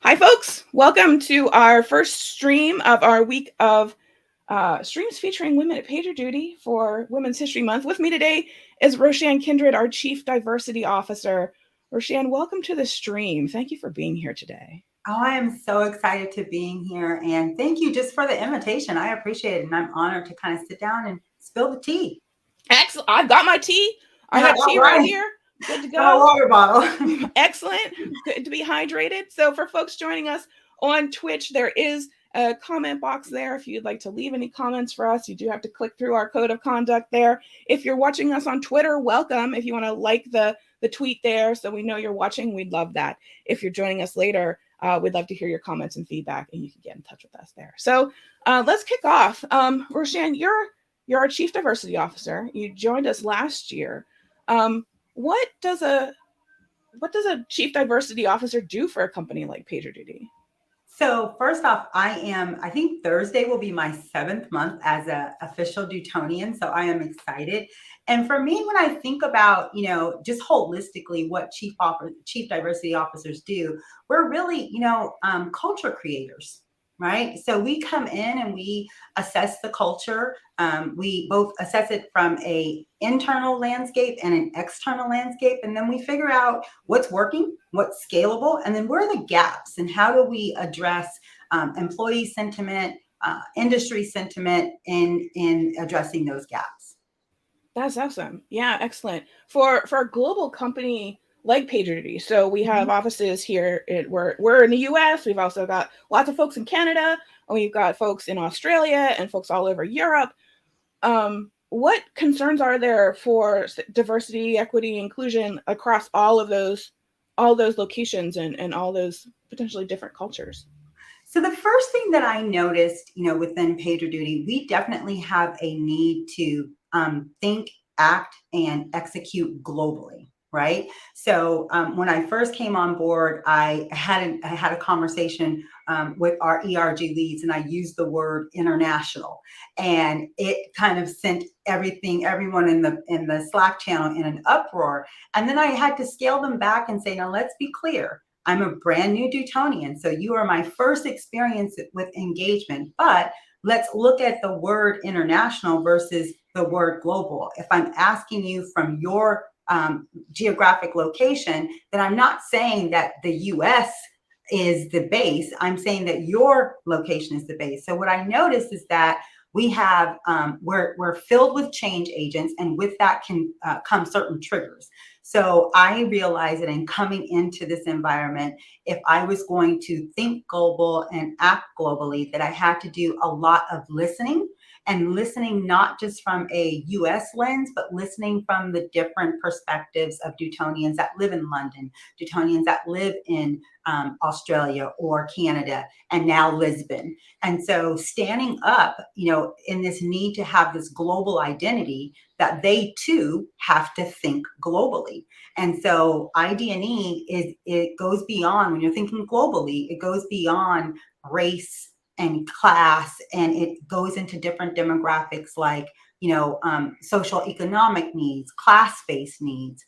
Hi, folks. Welcome to our first stream of our week of streams featuring women at PagerDuty for Women's History Month. With me today is Roshan Kindred, our Chief Diversity Officer. Roshan, welcome to the stream. Thank you for being here today. Oh, I am so excited to being here, and thank you just for the invitation. I appreciate it, and I'm honored to kind of sit down and spill the tea. Excellent. I've got my tea. I have tea right here. Good to go. Got a water bottle. Excellent. Good to be hydrated. So for folks joining us on Twitch, there is a comment box there. If you'd like to leave any comments for us, you do have to click through our code of conduct there. If you're watching us on Twitter, welcome. If you want to like the tweet there so we know you're watching, we'd love that. If you're joining us later, we'd love to hear your comments and feedback, and you can get in touch with us there. So let's kick off. Roshan, you're our Chief Diversity Officer. You joined us last year. What does a Chief Diversity Officer do for a company like PagerDuty? So first off, I think Thursday will be my 7th month as an official Dutonian. So I am excited. And for me, when I think about, just holistically what Chief Diversity Officers do, we're really, culture creators. Right. So we come in and we assess the culture. We both assess it from an internal landscape and an external landscape. And then we figure out what's working, what's scalable, and then where are the gaps and how do we address employee sentiment, industry sentiment in addressing those gaps. That's awesome. Yeah, excellent. For a global company like PagerDuty. So we have offices here. We're in the US. We've also got lots of folks in Canada, and we've got folks in Australia and folks all over Europe. What concerns are there for diversity, equity, inclusion across all those locations and all those potentially different cultures? So the first thing that I noticed, within PagerDuty, we definitely have a need to think, act, and execute globally. Right. So when I first came on board, I had a conversation with our ERG leads, and I used the word international, and it kind of sent everyone in the Slack channel in an uproar. And then I had to scale them back and say, now let's be clear. I'm a brand new Dutonian, so you are my first experience with engagement. But let's look at the word international versus the word global. If I'm asking you from your geographic location, then I'm not saying that the US is the base. I'm saying that your location is the base. So what I noticed is that we have we're filled with change agents, and with that can come certain triggers. So I realized that in coming into this environment, if I was going to think global and act globally, that I had to do a lot of listening. And listening not just from a US lens, but listening from the different perspectives of Dutonians that live in London, Dutonians that live in Australia or Canada, and now Lisbon. And so standing up, in this need to have this global identity, that they too have to think globally. And so ID&E it goes beyond, when you're thinking globally, it goes beyond race and class, and it goes into different demographics like social economic needs, class-based needs,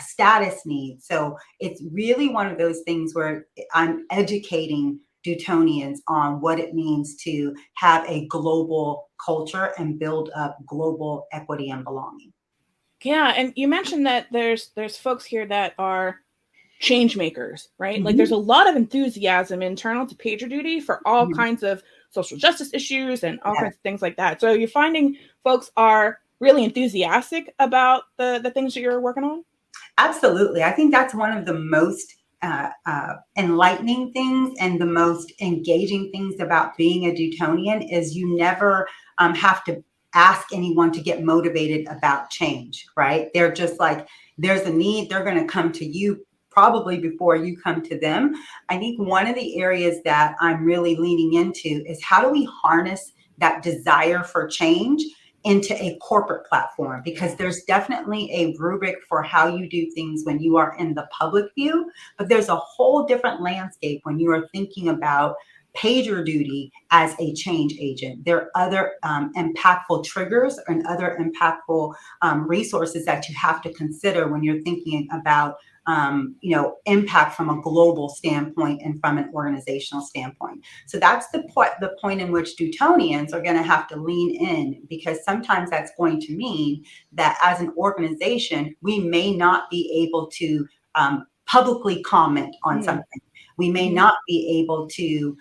status needs. So it's really one of those things where I'm educating Dutonians on what it means to have a global culture and build up global equity and belonging. Yeah, and you mentioned that there's folks here that are change makers, right? Like there's a lot of enthusiasm internal to PagerDuty for all kinds of social justice issues and all kinds of things like that. So you're finding folks are really enthusiastic about the things that you're working on? Absolutely. I think that's one of the most enlightening things and the most engaging things about being a Dutonian is you never have to ask anyone to get motivated about change, right? They're just like, there's a need, they're going to come to you probably before you come to them. I think one of the areas that I'm really leaning into is how do we harness that desire for change into a corporate platform, because there's definitely a rubric for how you do things when you are in the public view, but there's a whole different landscape when you are thinking about PagerDuty as a change agent. There are other impactful triggers and other impactful resources that you have to consider when you're thinking about impact from a global standpoint and from an organizational standpoint. So that's the point in which Dutonians are going to have to lean in, because sometimes that's going to mean that as an organization, we may not be able to publicly comment on something. We may not be able to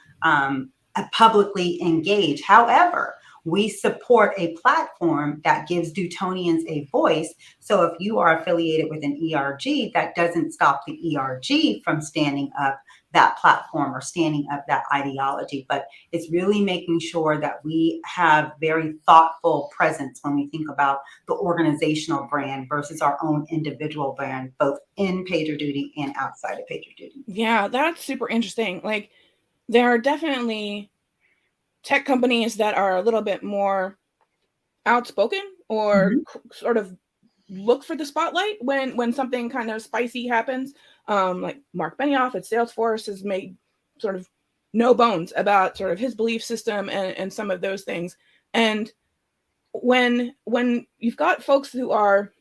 publicly engage. However, we support a platform that gives Dutonians a voice. So if you are affiliated with an ERG, that doesn't stop the ERG from standing up that platform or standing up that ideology. But it's really making sure that we have very thoughtful presence when we think about the organizational brand versus our own individual brand, both in PagerDuty and outside of PagerDuty. Yeah, that's super interesting. Like, there are definitely tech companies that are a little bit more outspoken or sort of look for the spotlight when something kind of spicy happens. Like Mark Benioff at Salesforce has made sort of no bones about sort of his belief system and some of those things. And when you've got folks who are,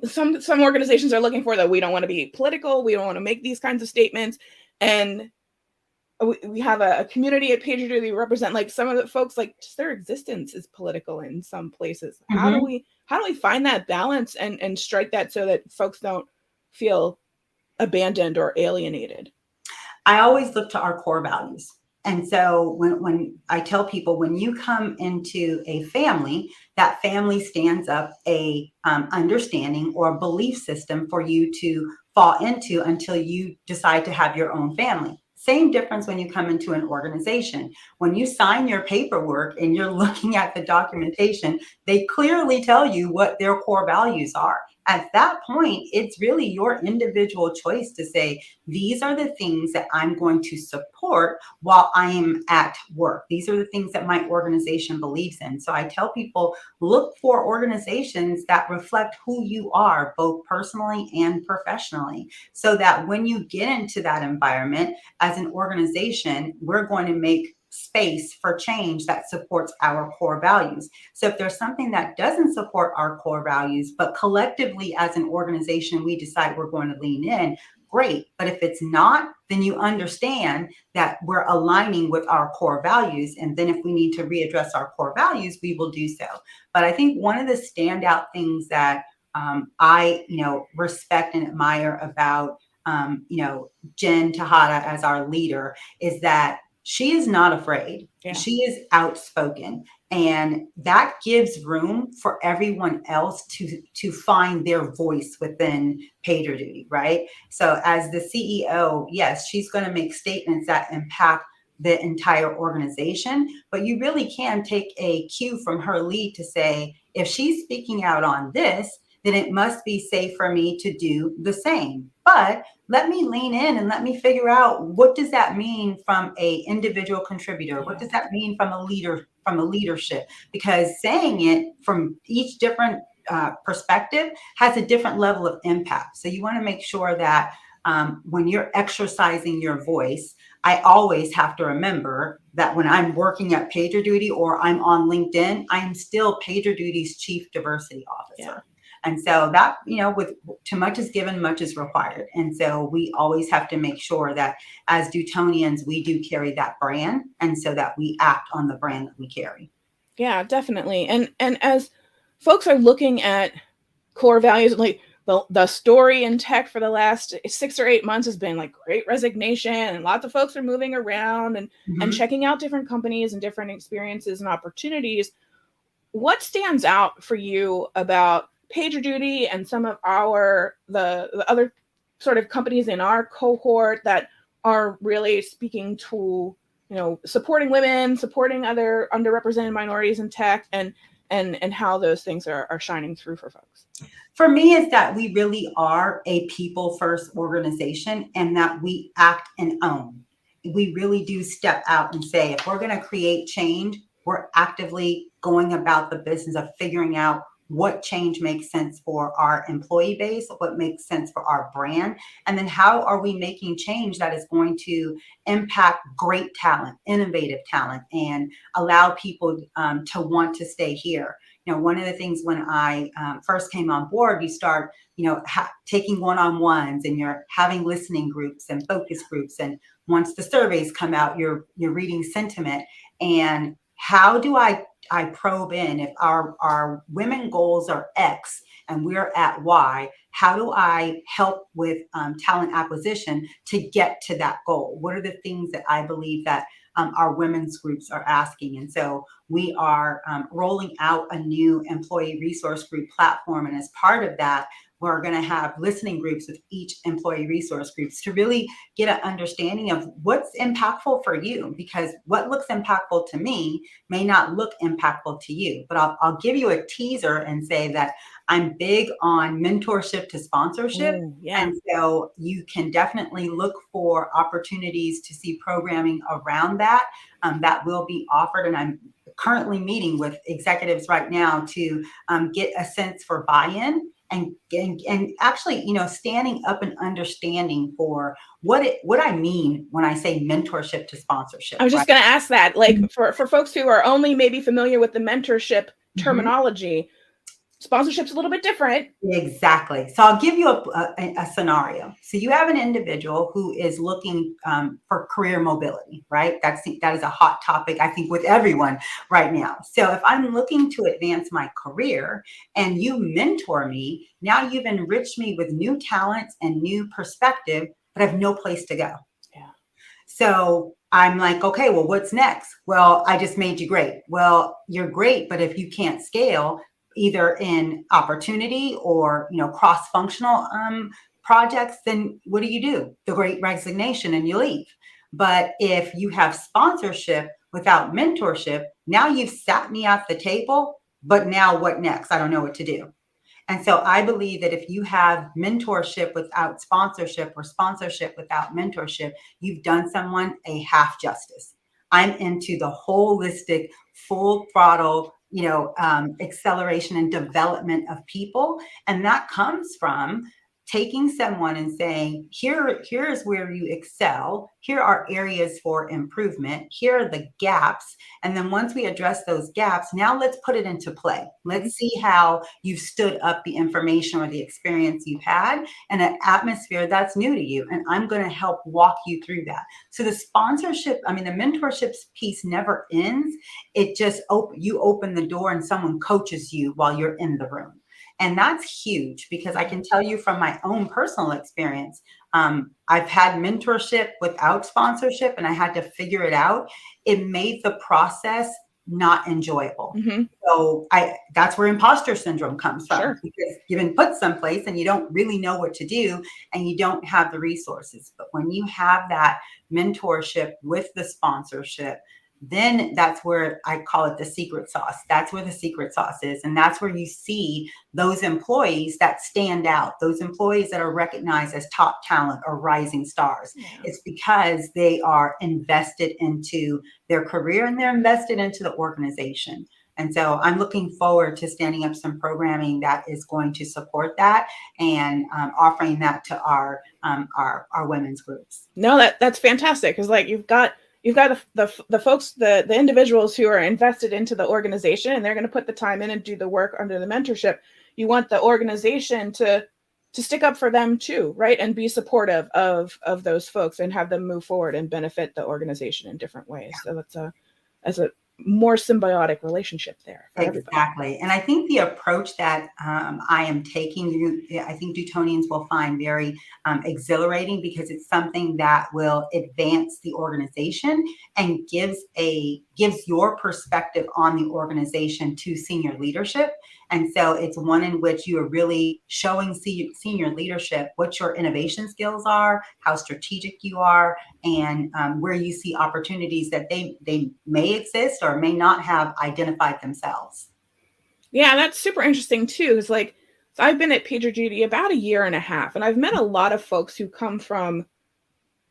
some organizations are looking for that, we don't want to be political, we don't want to make these kinds of statements, and we have a community at PagerDuty we represent, like some of the folks, like just their existence is political in some places. How do we find that balance and strike that so that folks don't feel abandoned or alienated? I always look to our core values. And so when I tell people, when you come into a family, that family stands up a understanding or belief system for you to fall into until you decide to have your own family. Same difference when you come into an organization. When you sign your paperwork and you're looking at the documentation, they clearly tell you what their core values are. At that point, it's really your individual choice to say, these are the things that I'm going to support while I am at work. These are the things that my organization believes in. So I tell people, look for organizations that reflect who you are, both personally and professionally, so that when you get into that environment as an organization, we're going to make space for change that supports our core values. So if there's something that doesn't support our core values, but collectively as an organization, we decide we're going to lean in, great. But if it's not, then you understand that we're aligning with our core values. And then if we need to readdress our core values, we will do so. But I think one of the standout things that I respect and admire about Jen Tejada as our leader is that she is not afraid. Yeah. She is outspoken. And that gives room for everyone else to find their voice within PagerDuty, right? So as the CEO, yes, she's going to make statements that impact the entire organization, but you really can take a cue from her lead to say, if she's speaking out on this, then it must be safe for me to do the same. But let me lean in and let me figure out, what does that mean from a individual contributor? What does that mean from a leader, from a leadership? Because saying it from each different perspective has a different level of impact. So you want to make sure that when you're exercising your voice, I always have to remember that when I'm working at PagerDuty or I'm on LinkedIn, I'm still PagerDuty's Chief Diversity Officer. Yeah. And so that, with too much is given, much is required. And so we always have to make sure that as Dutonians, we do carry that brand, and so that we act on the brand that we carry. Yeah, definitely. And as folks are looking at core values, like the story in tech for the last 6 or 8 months has been like great resignation, and lots of folks are moving around and checking out different companies and different experiences and opportunities. What stands out for you about PagerDuty and some of the other sort of companies in our cohort that are really speaking to, supporting women, supporting other underrepresented minorities in tech, and how those things are shining through for folks? For me, is that we really are a people first organization, and that we act and own. We really do step out and say, if we're going to create change, we're actively going about the business of figuring out what change makes sense for our employee base, what makes sense for our brand, and then how are we making change that is going to impact great talent, innovative talent, and allow people to want to stay here. one of the things when I first came on board, you start, taking one-on-ones, and you're having listening groups and focus groups. And once the surveys come out, you're reading sentiment. And how do I probe in if our women goals are X and we're at Y? How do I help with talent acquisition to get to that goal? What are the things that I believe that our women's groups are asking? And so we are rolling out a new employee resource group platform. And as part of that, we're going to have listening groups with each employee resource groups to really get an understanding of what's impactful for you, because what looks impactful to me may not look impactful to you. But I'll give you a teaser and say that I'm big on mentorship to sponsorship. Yeah. And so you can definitely look for opportunities to see programming around that that will be offered. And I'm currently meeting with executives right now to get a sense for buy-in and actually, standing up and understanding for what I mean when I say mentorship to sponsorship. I was just going to ask that, like, for folks who are only maybe familiar with the mentorship terminology, sponsorship's a little bit different. Exactly. So I'll give you a scenario. So you have an individual who is looking for career mobility, right? That is a hot topic, I think, with everyone right now. So if I'm looking to advance my career and you mentor me, now you've enriched me with new talents and new perspective, but I have no place to go. Yeah. So I'm like, okay, well, what's next? Well, I just made you great. Well, you're great, but if you can't scale, either in opportunity or cross-functional projects, then what do? The great resignation, and you leave. But if you have sponsorship without mentorship, now you've sat me at the table, but now what next? I don't know what to do. And so I believe that if you have mentorship without sponsorship or sponsorship without mentorship, you've done someone a half justice. I'm into the holistic, full throttle, acceleration and development of people. And that comes from taking someone and saying, here's where you excel. Here are areas for improvement. Here are the gaps. And then once we address those gaps, now let's put it into play. Let's see how you've stood up the information or the experience you've had in an atmosphere that's new to you. And I'm going to help walk you through that. So the sponsorship, the mentorship piece never ends. It just you open the door and someone coaches you while you're in the room. And that's huge, because I can tell you from my own personal experience, I've had mentorship without sponsorship, and I had to figure it out. It made the process not enjoyable. So that's where imposter syndrome comes from, because you've been put someplace and you don't really know what to do and you don't have the resources. But when you have that mentorship with the sponsorship, then that's where I call it the secret sauce. That's where the secret sauce is. And that's where you see those employees that stand out, those employees that are recognized as top talent or rising stars. Yeah. It's because they are invested into their career and they're invested into the organization. And so I'm looking forward to standing up some programming that is going to support that and offering that to our women's groups. No, that's fantastic. Because you've got the folks, the individuals who are invested into the organization, and they're going to put the time in and do the work under the mentorship. You want the organization to stick up for them too, right? And be supportive of those folks and have them move forward and benefit the organization in different ways. So that's a more symbiotic relationship there. Exactly. And I think the approach that I am taking, I think Dutonians will find very exhilarating, because it's something that will advance the organization and gives your perspective on the organization to senior leadership. And so it's one in which you are really showing senior leadership what your innovation skills are, how strategic you are, and where you see opportunities that they may exist or may not have identified themselves. Yeah, that's super interesting too. It's so I've been at PagerDuty about a year and a half, and I've met a lot of folks who come from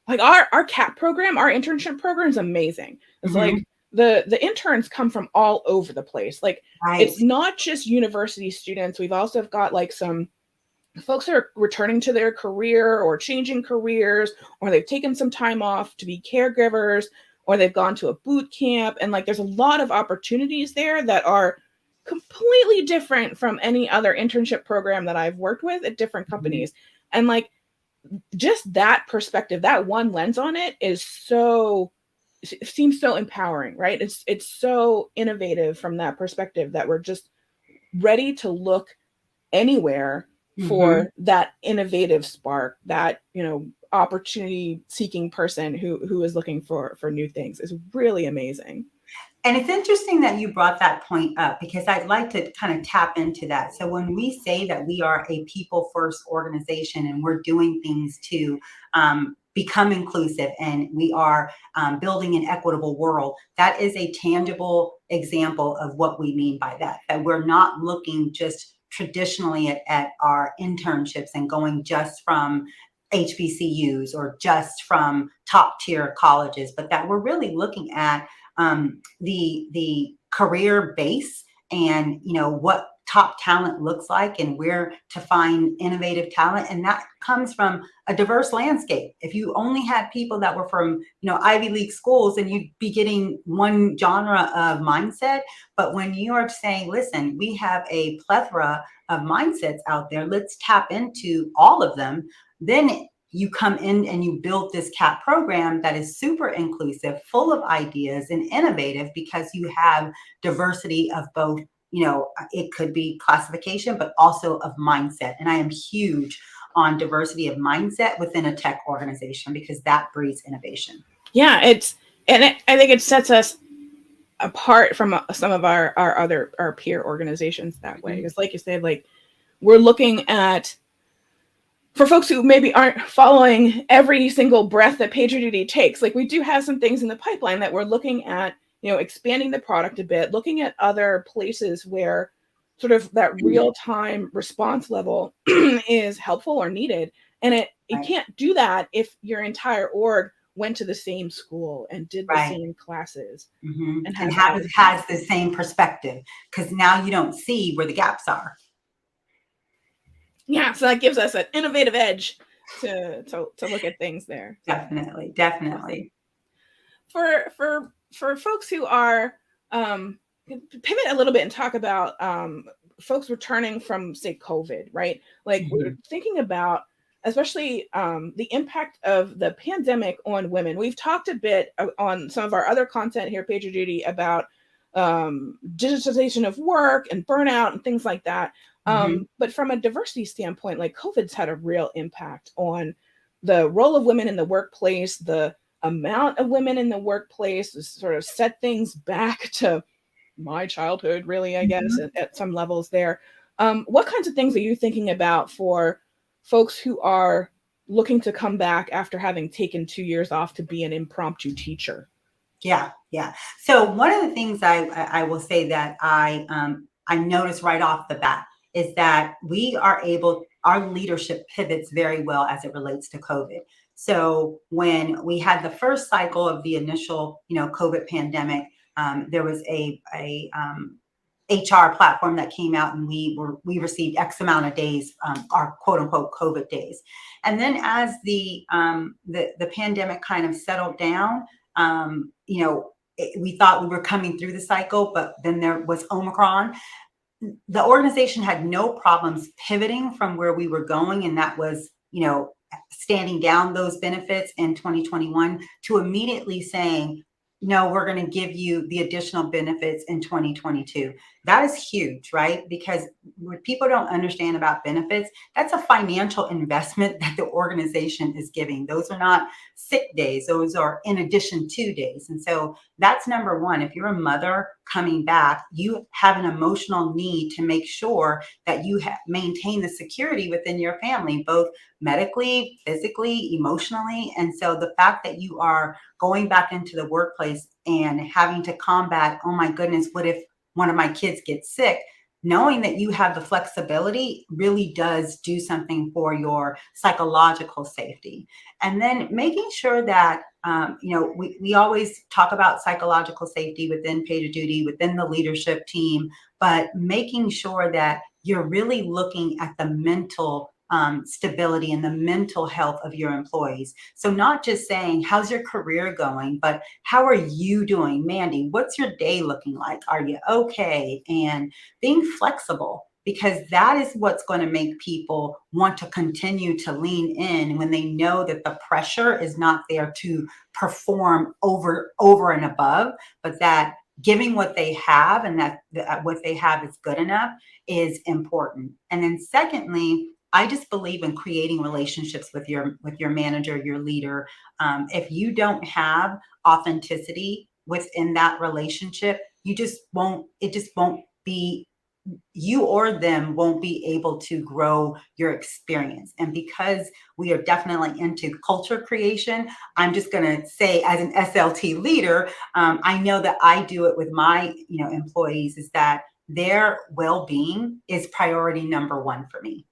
our CAP program, our internship program is amazing. It's the interns come from all over the place. Right. It's not just university students. We've also got some folks that are returning to their career or changing careers, or they've taken some time off to be caregivers, or they've gone to a boot camp. And there's a lot of opportunities there that are completely different from any other internship program that I've worked with at different companies. And like, just that perspective, that one lens on it seems so empowering, right? It's so innovative from that perspective that we're just ready to look anywhere for that innovative spark, that, opportunity seeking person who is looking for new things. Is really amazing. And it's interesting that you brought that point up, because I'd like to kind of tap into that. So when we say that we are a people first organization and we're doing things to become inclusive, and we are building an equitable world, that is a tangible example of what we mean by that, that we're not looking just traditionally at our internships and going just from HBCUs or just from top tier colleges, but that we're really looking at the career base, and what top talent looks like and where to find innovative talent. And that comes from a diverse landscape. If you only had people that were from Ivy League schools, and you'd be getting one genre of mindset. But when you are saying, listen, we have a plethora of mindsets out there, let's tap into all of them, then you come in and you build this CAP program that is super inclusive, full of ideas and innovative, because you have diversity of both, it could be classification, but also of mindset. And I am huge on diversity of mindset within a tech organization, because that breeds innovation. Yeah, I think it sets us apart from some of our peer organizations that way. Because like you said, like, we're looking at, for folks who maybe aren't following every single breath that PagerDuty takes, like, we do have some things in the pipeline that we're looking at, expanding the product a bit, looking at other places where sort of that real-time response level is helpful or needed. And you can't do that if your entire org went to the same school and did the same classes and has the same perspective, because now you don't see where the gaps are. Yeah, so that gives us an innovative edge to look at things there. Definitely. For folks who are pivot a little bit and talk about folks returning from, say, COVID, right? Like, we're thinking about, especially the impact of the pandemic on women. We've talked a bit on some of our other content here at PagerDuty about digitization of work and burnout and things like that. But from a diversity standpoint, like, COVID's had a real impact on the role of women in the workplace, the amount of women in the workplace, sort of set things back to my childhood, really, I guess, at some levels there. What kinds of things are you thinking about for folks who are looking to come back after having taken 2 years off to be an impromptu teacher? Yeah. So one of the things I will say that I noticed right off the bat is that our leadership pivots very well as it relates to COVID. So when we had the first cycle of the initial, COVID pandemic, there was a HR platform that came out, and we received X amount of days, our quote unquote COVID days. And then as the pandemic kind of settled down, we thought we were coming through the cycle, but then there was Omicron. The organization had no problems pivoting from where we were going, and that was, standing down those benefits in 2021 to immediately saying, no, we're going to give you the additional benefits in 2022. That is huge, right? Because what people don't understand about benefits, that's a financial investment that the organization is giving. Those are not sick days. Those are in addition to days. And so that's number one. If you're a mother coming back, you have an emotional need to make sure that you maintain the security within your family, both medically, physically, emotionally. And so the fact that you are going back into the workplace and having to combat, oh my goodness, what if one of my kids gets sick? Knowing that you have the flexibility really does do something for your psychological safety. And then making sure that, we always talk about psychological safety within PagerDuty, within the leadership team, but making sure that you're really looking at the mental stability and the mental health of your employees. So not just saying, how's your career going, but how are you doing? Mandi, what's your day looking like? Are you okay? And being flexible, because that is what's going to make people want to continue to lean in when they know that the pressure is not there to perform over and above, but that giving what they have and that what they have is good enough is important. And then secondly, I just believe in creating relationships with your manager, your leader. If you don't have authenticity within that relationship, you just won't. It just won't be. You or them won't be able to grow your experience. And because we are definitely into culture creation, I'm just going to say, as an SLT leader, I know that I do it with my employees, is that their well-being is priority number one for me.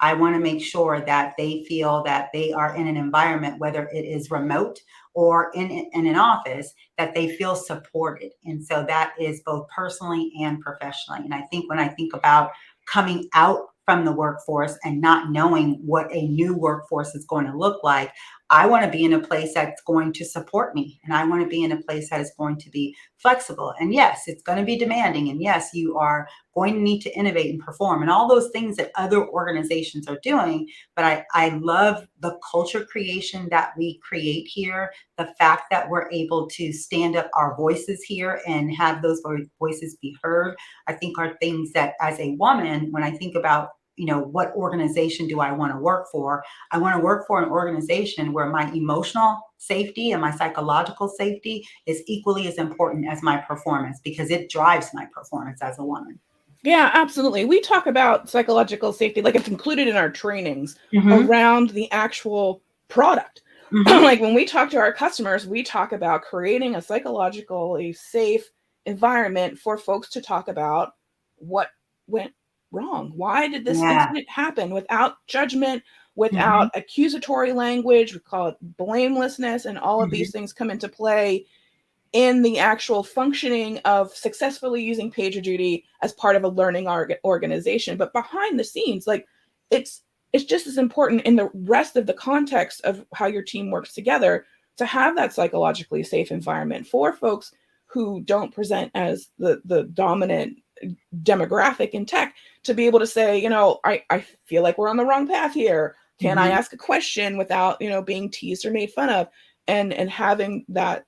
I want to make sure that they feel that they are in an environment, whether it is remote or in an office, that they feel supported. And so that is both personally and professionally. And I think when I think about coming out from the workforce and not knowing what a new workforce is going to look like, I want to be in a place that's going to support me. And I want to be in a place that is going to be flexible. And yes, it's going to be demanding. And yes, you are going to need to innovate and perform and all those things that other organizations are doing. But I love the culture creation that we create here. The fact that we're able to stand up our voices here and have those voices be heard, I think are things that, as a woman, when I think about, what organization do I want to work for? I want to work for an organization where my emotional safety and my psychological safety is equally as important as my performance, because it drives my performance as a woman. Yeah, absolutely. We talk about psychological safety, like it's included in our trainings around the actual product. Like when we talk to our customers, we talk about creating a psychologically safe environment for folks to talk about what went wrong. Why did this incident happen, without judgment, without accusatory language? We call it blamelessness, and all of these things come into play in the actual functioning of successfully using PagerDuty as part of a learning organization. But behind the scenes, like it's just as important in the rest of the context of how your team works together to have that psychologically safe environment for folks who don't present as the dominant demographic in tech, to be able to say, I feel like we're on the wrong path here. Can I ask a question without, being teased or made fun of? And having that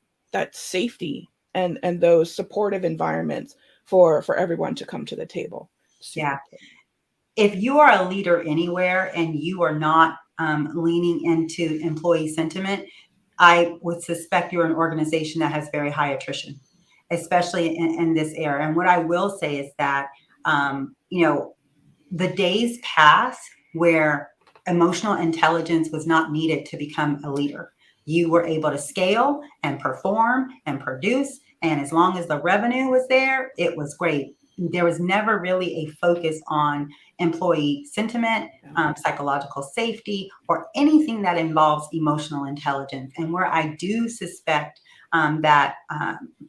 safety and those supportive environments for everyone to come to the table. Yeah. If you are a leader anywhere and you are not leaning into employee sentiment, I would suspect you're an organization that has very high attrition, especially in this era. And what I will say is that, the days pass where emotional intelligence was not needed to become a leader. You were able to scale and perform and produce. And as long as the revenue was there, it was great. There was never really a focus on employee sentiment, psychological safety, or anything that involves emotional intelligence. And where I do suspect that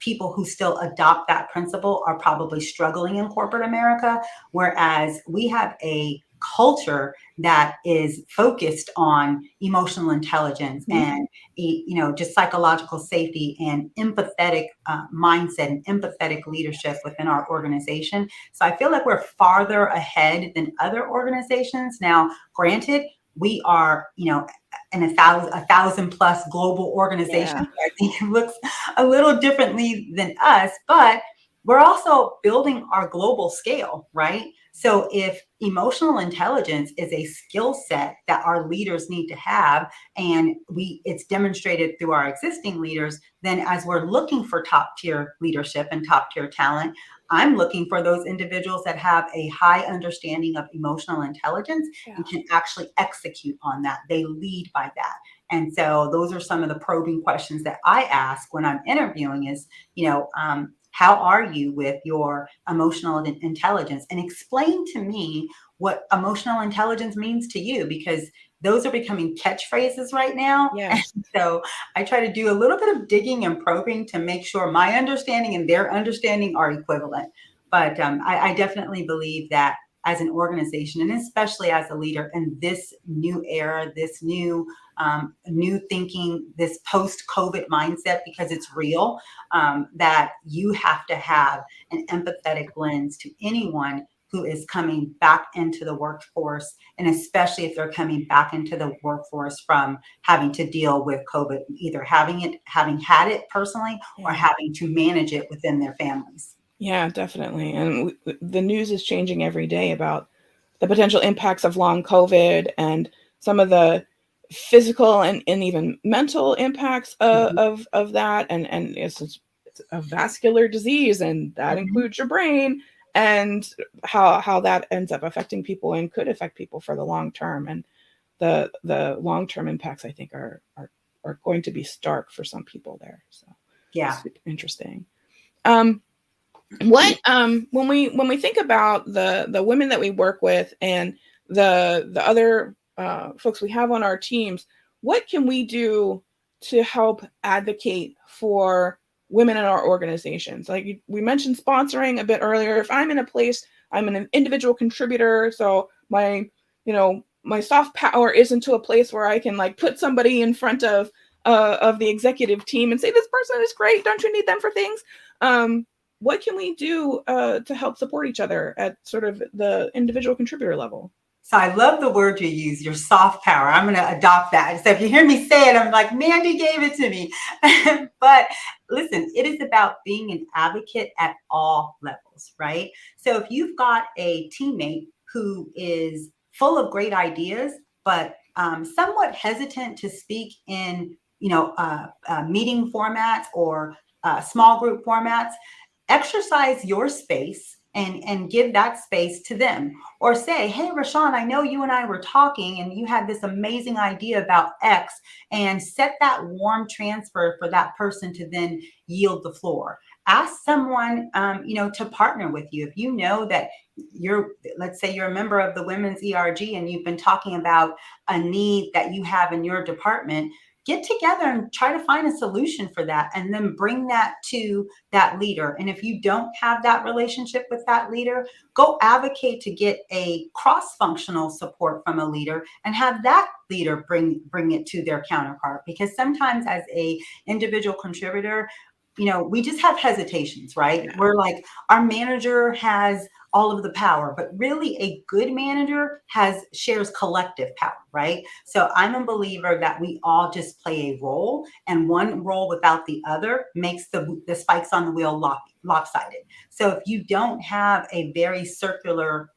people who still adopt that principle are probably struggling in corporate America, whereas we have a culture that is focused on emotional intelligence and just psychological safety and empathetic mindset and empathetic leadership within our organization. So I feel like we're farther ahead than other organizations. Now, granted, we are, in a thousand plus global organization. I think it looks a little differently than us, but we're also building our global scale, right? So if emotional intelligence is a skill set that our leaders need to have, and it's demonstrated through our existing leaders, then as we're looking for top tier leadership and top tier talent, I'm looking for those individuals that have a high understanding of emotional intelligence and can actually execute on that. They lead by that. And so those are some of the probing questions that I ask when I'm interviewing is, how are you with your emotional intelligence? And explain to me what emotional intelligence means to you, because those are becoming catchphrases right now. Yes. And so I try to do a little bit of digging and probing to make sure my understanding and their understanding are equivalent. But I definitely believe that as an organization, and especially as a leader in this new era, this new thinking, this post-COVID mindset, because it's real, that you have to have an empathetic lens to anyone who is coming back into the workforce, and especially if they're coming back into the workforce from having to deal with COVID, either having had it personally, or having to manage it within their families. Yeah, definitely. And the news is changing every day about the potential impacts of long COVID and some of the physical and even mental impacts of that. And it's a vascular disease, and that includes your brain, and how that ends up affecting people and could affect people for the long term. And the long-term impacts, I think, are going to be stark for some people there. So yeah, super interesting. When we think about the women that we work with and the other folks we have on our teams, what can we do to help advocate for women in our organizations? Like we mentioned sponsoring a bit earlier. If I'm in a place, I'm an individual contributor, so my soft power isn't to a place where I can like put somebody in front of the executive team and say, this person is great, don't you need them for things? What can we do to help support each other at sort of the individual contributor level? So I love the word you use, your soft power. I'm going to adopt that. So if you hear me say it, I'm like, Mandi gave it to me. But listen, it is about being an advocate at all levels, right? So if you've got a teammate who is full of great ideas, but somewhat hesitant to speak in, meeting formats or small group formats, exercise your space and give that space to them. Or say, hey, Roshan, I know you and I were talking and you had this amazing idea about X, and set that warm transfer for that person to then yield the floor. Ask someone, to partner with you. If you know that let's say you're a member of the Women's ERG and you've been talking about a need that you have in your department, get together and try to find a solution for that, and then bring that to that leader. And if you don't have that relationship with that leader, go advocate to get a cross-functional support from a leader and have that leader bring it to their counterpart. Because sometimes as a individual contributor, we just have hesitations, right? Yeah. We're like, our manager has all of the power, but really a good manager shares collective power, right? So I'm a believer that we all just play a role, and one role without the other makes the spikes on the wheel lopsided. So if you don't have a very circular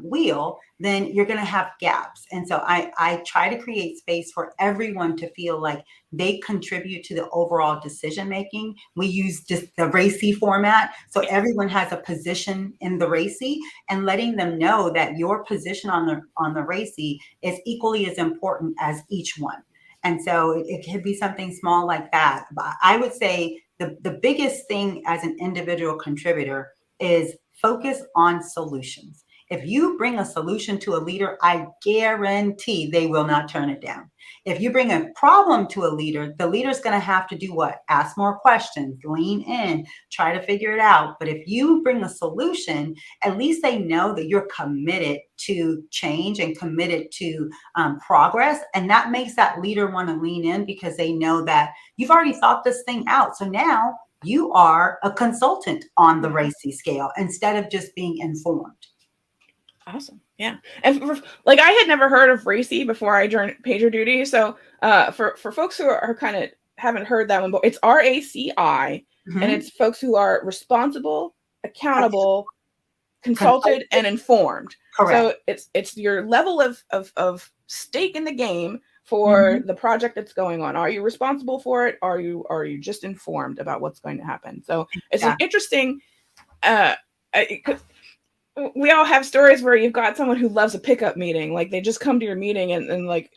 wheel, then you're going to have gaps. And so I try to create space for everyone to feel like they contribute to the overall decision making. We use just the RACI format, so everyone has a position in the RACI, and letting them know that your position on the RACI is equally as important as each one. And so it could be something small like that. But I would say the biggest thing as an individual contributor is focus on solutions. If you bring a solution to a leader, I guarantee they will not turn it down. If you bring a problem to a leader, the leader's going to have to do what? Ask more questions, lean in, try to figure it out. But if you bring a solution, at least they know that you're committed to change and committed to progress. And that makes that leader want to lean in, because they know that you've already thought this thing out. So now you are a consultant on the RACI scale instead of just being informed. Awesome. Yeah. And like, I had never heard of RACI before I joined PagerDuty. So for folks who are kind of haven't heard that one, but it's RACI, and it's folks who are responsible, accountable, consulted, and informed. Correct. So it's your level of stake in the game for the project that's going on. Are you responsible for it? Are you just informed about what's going to happen? So it's an interesting, we all have stories where you've got someone who loves a pickup meeting. Like, they just come to your meeting and like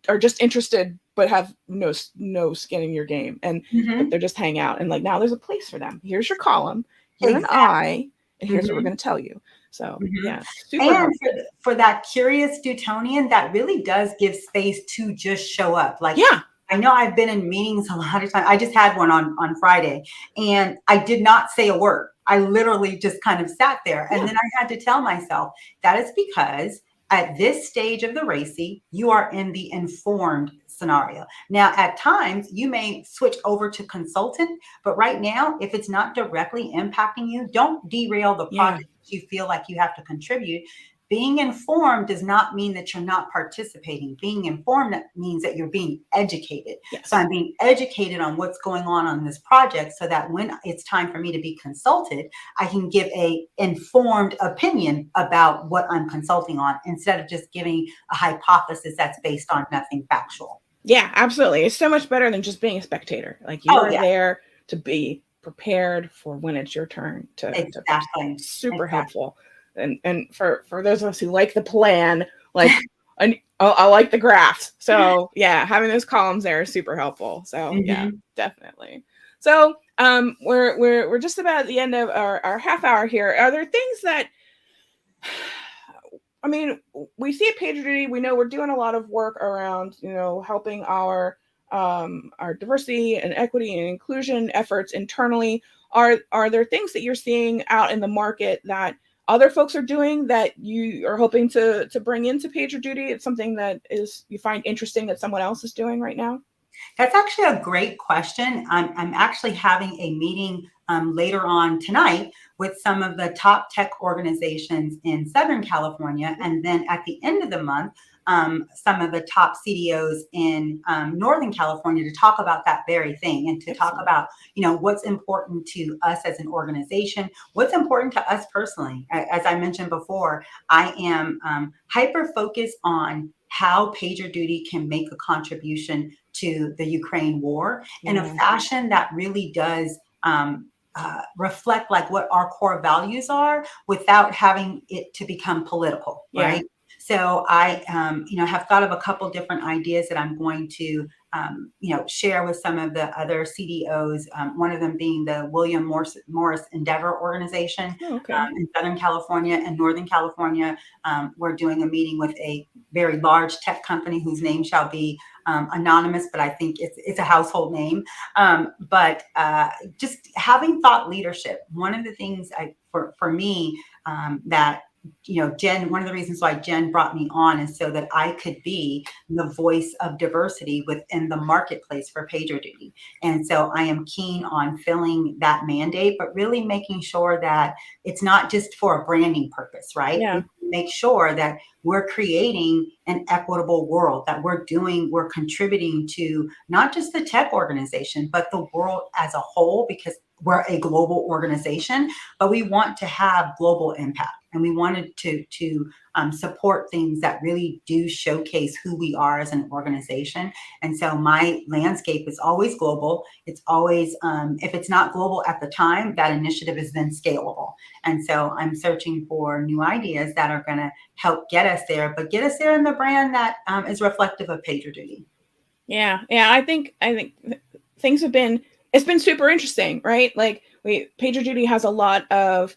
are just interested, but have no skin in your game. And but they're just hang out. And like, now there's a place for them. Here's your column, here's an I, and here's what we're going to tell you. So yeah. And for that curious Dutonian, that really does give space to just show up. Like, yeah. I know I've been in meetings a lot of times. I just had one on Friday, and I did not say a word. I literally just kind of sat there. And then I had to tell myself that is because at this stage of the RACI, you are in the informed scenario. Now, at times, you may switch over to consultant, but right now, if it's not directly impacting you, don't derail the project that you feel like you have to contribute. Being informed does not mean that you're not participating. Being informed means that you're being educated. So I'm being educated on what's going on this project so that when it's time for me to be consulted, I can give a informed opinion about what I'm consulting on instead of just giving a hypothesis that's based on nothing factual. Yeah, absolutely. It's so much better than just being a spectator. Like you're there to be prepared for when it's your turn to super helpful. And for those of us who like the plan, like I like the graphs. So yeah, having those columns there is super helpful. So yeah, definitely. So we're just about at the end of our half hour here. Are there things that I mean, we see at PagerDuty, we know we're doing a lot of work around, helping our diversity and equity and inclusion efforts internally. Are there things that you're seeing out in the market that other folks are doing that you are hoping to bring into PagerDuty? It's something that you find interesting that someone else is doing right now? That's actually a great question. I'm actually having a meeting later on tonight with some of the top tech organizations in Southern California. And then at the end of the month, some of the top CDOs in Northern California to talk about that very thing and to talk about, what's important to us as an organization, what's important to us personally. As I mentioned before, I am hyper-focused on how PagerDuty can make a contribution to the Ukraine war in a fashion that really does reflect like what our core values are without having it to become political, right? So I, have thought of a couple different ideas that I'm going to, share with some of the other CDOs. One of them being the William Morris Endeavor organization in Southern California and Northern California. We're doing a meeting with a very large tech company whose name shall be anonymous, but I think it's a household name. But just having thought leadership. One of the things for me that Jen, one of the reasons why Jen brought me on is so that I could be the voice of diversity within the marketplace for PagerDuty. And so I am keen on filling that mandate, but really making sure that it's not just for a branding purpose, right? Yeah. Make sure that we're creating an equitable world, that we're contributing to not just the tech organization, but the world as a whole, because we're a global organization, but we want to have global impact. And we wanted to support things that really do showcase who we are as an organization. And so my landscape is always global. It's always, if it's not global at the time, that initiative is then scalable. And so I'm searching for new ideas that are going to help get us there, but get us there in the brand that is reflective of PagerDuty. Yeah. I think things it's been super interesting, right? Like PagerDuty has a lot of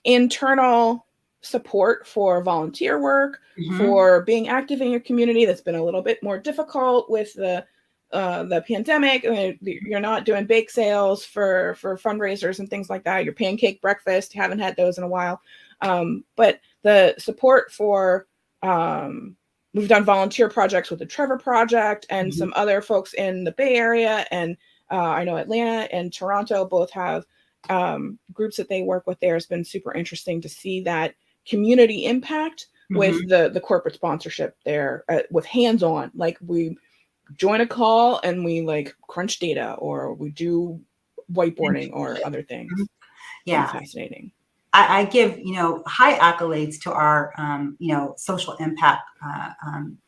internal support for volunteer work, for being active in your community. That's been a little bit more difficult with the pandemic. You're not doing bake sales for fundraisers and things like that. Your pancake breakfast, haven't had those in a while. But the support for we've done volunteer projects with the Trevor Project and some other folks in the Bay Area, and I know Atlanta and Toronto both have groups that they work with there. It's been super interesting to see that community impact with the corporate sponsorship there, with hands-on. Like we join a call and we like crunch data, or we do whiteboarding or other things. Yeah, fascinating. I give high accolades to our social impact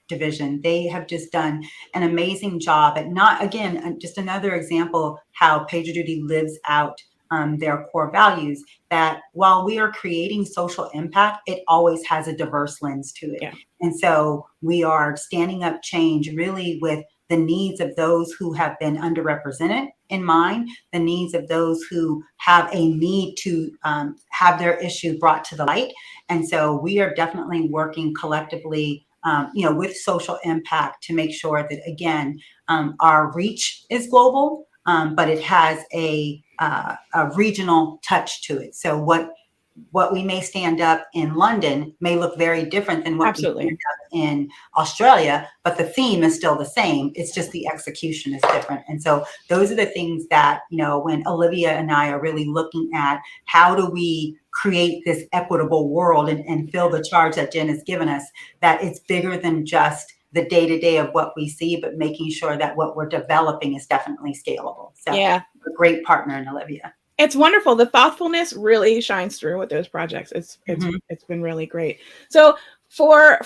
division. They have just done an amazing job at just another example how PagerDuty lives out their core values, that while we are creating social impact, it always has a diverse lens to it. And so we are standing up change really with the needs of those who have been underrepresented in mind, the needs of those who have a need to have their issue brought to the light. And so we are definitely working collectively with social impact to make sure that, again, our reach is global, but it has a a regional touch to it. So what we may stand up in London may look very different than what we stand up in Australia, but the theme is still the same. It's just the execution is different. And so those are the things that, when Olivia and I are really looking at how do we create this equitable world and fill the charge that Jen has given us, that it's bigger than just the day-to-day of what we see, but making sure that what we're developing is definitely scalable. So yeah, a great partner in Olivia. It's wonderful. The thoughtfulness really shines through with those projects. It's been really great. So for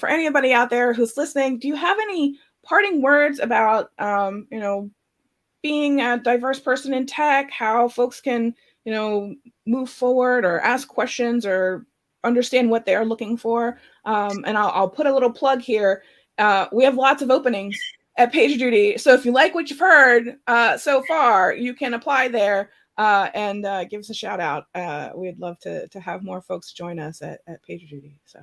anybody out there who's listening, do you have any parting words about being a diverse person in tech, how folks can move forward or ask questions or understand what they are looking for? And I'll put a little plug here. We have lots of openings at PagerDuty. So if you like what you've heard so far, you can apply there and give us a shout out. We'd love to have more folks join us at PagerDuty. So.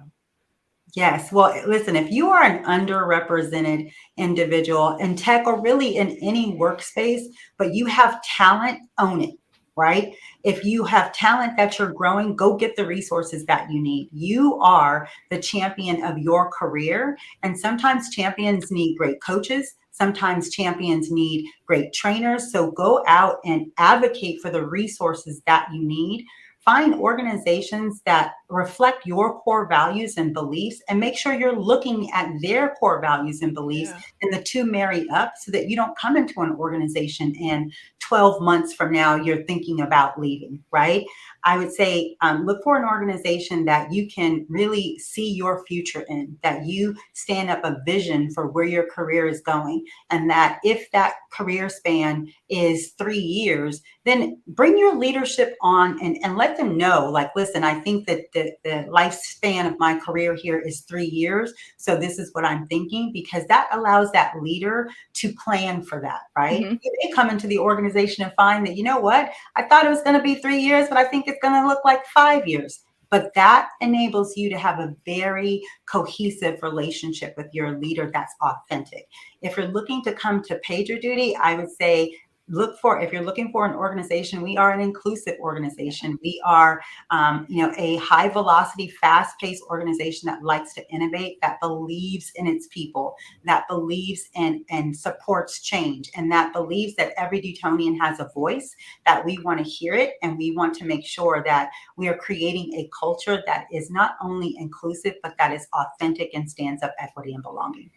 Yes. Well, listen, if you are an underrepresented individual in tech or really in any workspace, but you have talent, own it, right? If you have talent that you're growing, go get the resources that you need. You are the champion of your career. And sometimes champions need great coaches. Sometimes champions need great trainers. So go out and advocate for the resources that you need. Find organizations that reflect your core values and beliefs, and make sure you're looking at their core values and beliefs, and the two marry up so that you don't come into an organization and 12 months from now you're thinking about leaving, right? I would say look for an organization that you can really see your future in, that you stand up a vision for where your career is going, and that if that career span is 3 years, then bring your leadership on and let them know, like, listen, I think that the lifespan of my career here is 3 years. So this is what I'm thinking, because that allows that leader to plan for that, right? Mm-hmm. You may come into the organization and find that, you know what, I thought it was going to be 3 years, but I think it's going to look like 5 years. But that enables you to have a very cohesive relationship with your leader that's authentic. If you're looking to come to PagerDuty, I would say, if you're looking for an organization, we are an inclusive organization. We are, a high velocity, fast paced organization that likes to innovate, that believes in its people, that believes in and supports change, and that believes that every Dutonian has a voice, that we want to hear it. And we want to make sure that we are creating a culture that is not only inclusive, but that is authentic and stands up equity and belonging.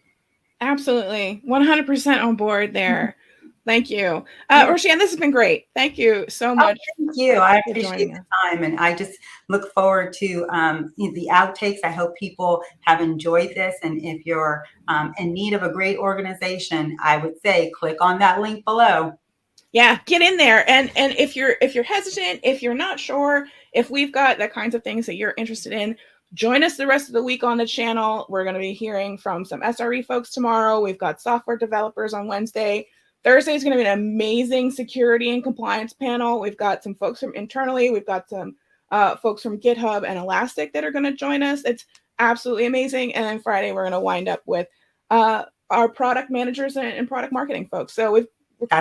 Absolutely. 100% on board there. Thank you. Roshan, this has been great. Thank you so much. Thank you. I appreciate the time. And I just look forward to the outtakes. I hope people have enjoyed this. And if you're in need of a great organization, I would say click on that link below. Yeah, get in there. And if you're hesitant, if you're not sure, if we've got the kinds of things that you're interested in, join us the rest of the week on the channel. We're going to be hearing from some SRE folks tomorrow. We've got software developers on Wednesday. Thursday is going to be an amazing security and compliance panel. We've got some folks from internally. We've got some folks from GitHub and Elastic that are going to join us. It's absolutely amazing. And then Friday, we're going to wind up with our product managers and product marketing folks. So we're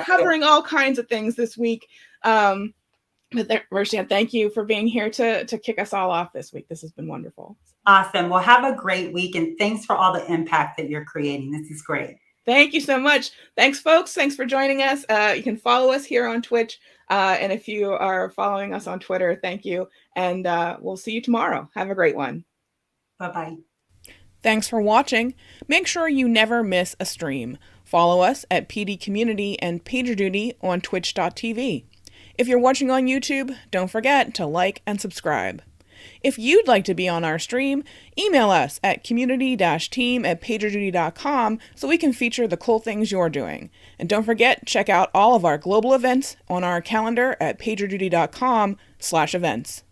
covering all kinds of things this week. But Roshan, thank you for being here to kick us all off this week. This has been wonderful. Awesome. Well, have a great week. And thanks for all the impact that you're creating. This is great. Thank you so much. Thanks, folks. Thanks for joining us. You can follow us here on Twitch. And if you are following us on Twitter, thank you. And we'll see you tomorrow. Have a great one. Bye-bye. Thanks for watching. Make sure you never miss a stream. Follow us at PD Community and PagerDuty on twitch.tv. If you're watching on YouTube, don't forget to like and subscribe. If you'd like to be on our stream, email us at community-team@pagerduty.com so we can feature the cool things you're doing. And don't forget, check out all of our global events on our calendar at pagerduty.com/events.